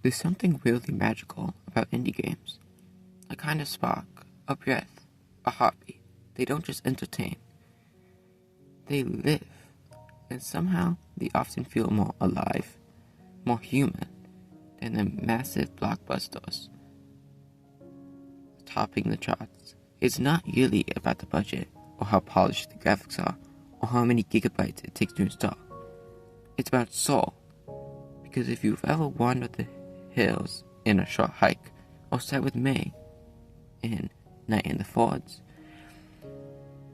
There's something really magical about indie games. A kind of spark, a breath, a heartbeat. They don't just entertain, they live. And somehow they often feel more alive, more human than the massive blockbusters topping the charts. It's not really about the budget, or how polished the graphics are, or how many gigabytes it takes to install. It's about soul. Because if you've ever wandered the hills in a short hike, or sat with May in Night in the Fords,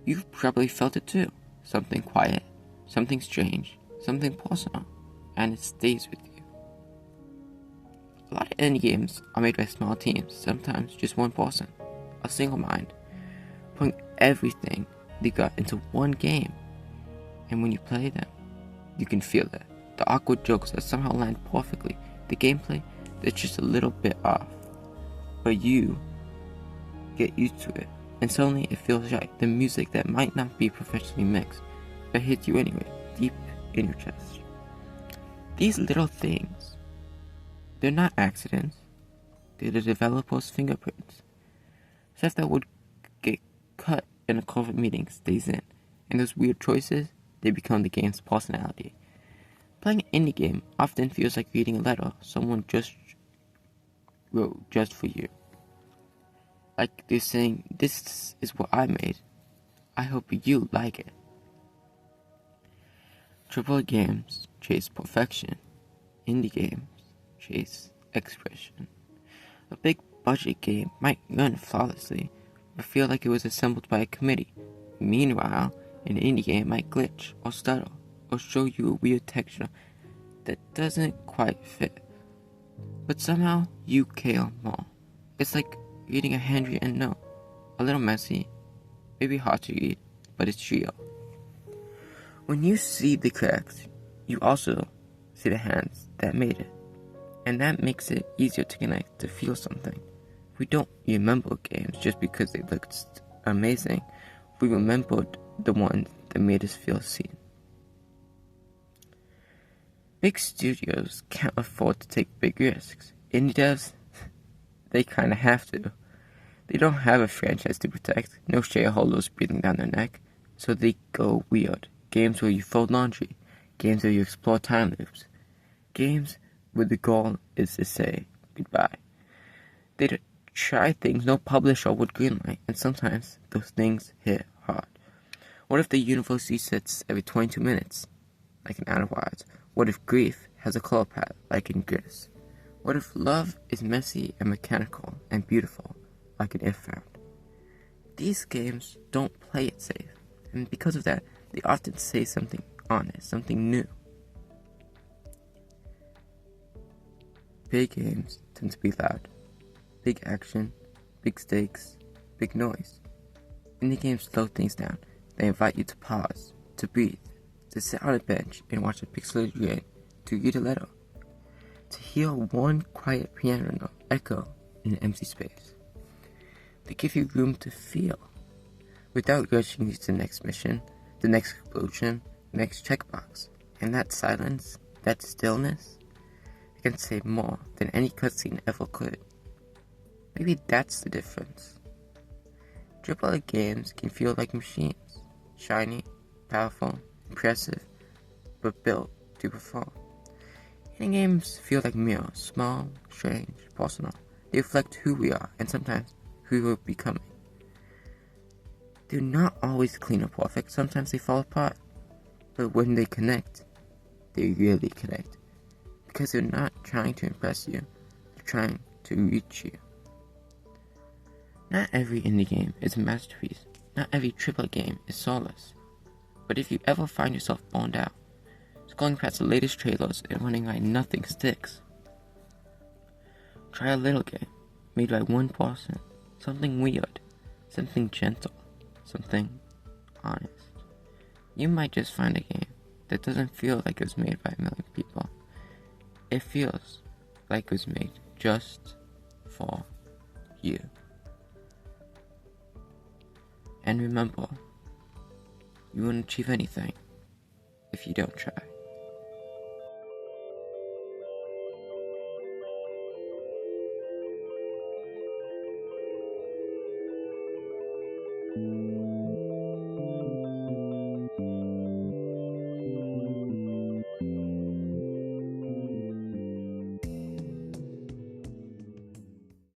you've probably felt it too. Something quiet, something strange, something personal, and it stays with you. A lot of indie games are made by small teams, sometimes just one person, a single mind, putting everything they got into one game. And when you play them, you can feel it. The awkward jokes that somehow land perfectly, the gameplay that's just a little bit off. But you get used to it, and suddenly it feels right. The music that might not be professionally mixed, but hits you anyway, deep in your chest. These little things, they're not accidents. They're the developer's fingerprints. Stuff that would get cut in a COVID meeting stays in, and those weird choices, they become the game's personality. Playing an indie game often feels like reading a letter someone just wrote just for you. Like they're saying, this is what I made. I hope you like it. AAA games chase perfection. Indie games chase expression. A big budget game might run flawlessly, or feel like it was assembled by a committee. Meanwhile, an indie game might glitch or stutter, or show you a weird texture that doesn't quite fit. But somehow, you care more. It's like reading a handwritten note. A little messy, maybe hard to read, but it's real. When you see the cracks, you also see the hands that made it. And that makes it easier to connect, to feel something. We don't remember games just because they looked amazing. We remembered the ones that made us feel seen. Big studios can't afford to take big risks. Indie devs, they kinda have to. They don't have a franchise to protect, no shareholders breathing down their neck, so they go weird. Games where you fold laundry, games where you explore time loops, games where the goal is to say goodbye. They try things no publisher would greenlight, and sometimes those things hit hard. What if the universe resets every 22 minutes, like in Out of Words? What if grief has a color palette, like in Gris? What if love is messy and mechanical and beautiful, like in If Found? These games don't play it safe, and because of that, they often say something honest, something new. Big games tend to be loud. Big action, big stakes, big noise. Indie games slow things down. They invite you to pause, to breathe, to sit on a bench and watch a pixelated rain, to read a letter, to hear one quiet piano note echo in an empty space. They give you room to feel, without rushing you to the next mission, the next explosion, the next checkbox. And that silence, that stillness, can say more than any cutscene ever could. Maybe that's the difference. AAA games can feel like machines, shiny, powerful, impressive, but built to perform. Indie games feel like mirrors, small, strange, personal. They reflect who we are, and sometimes who we're becoming. They're not always clean or perfect, sometimes they fall apart. But when they connect, they really connect. Because they're not trying to impress you, they're trying to reach you. Not every indie game is a masterpiece. Not every AAA game is soulless. But if you ever find yourself burned out, scrolling past the latest trailers and wondering why nothing sticks, try a little game made by one person. Something weird, something gentle, something honest. You might just find a game that doesn't feel like it was made by a million people. It feels like it was made just for you. And remember, you won't achieve anything if you don't try. you.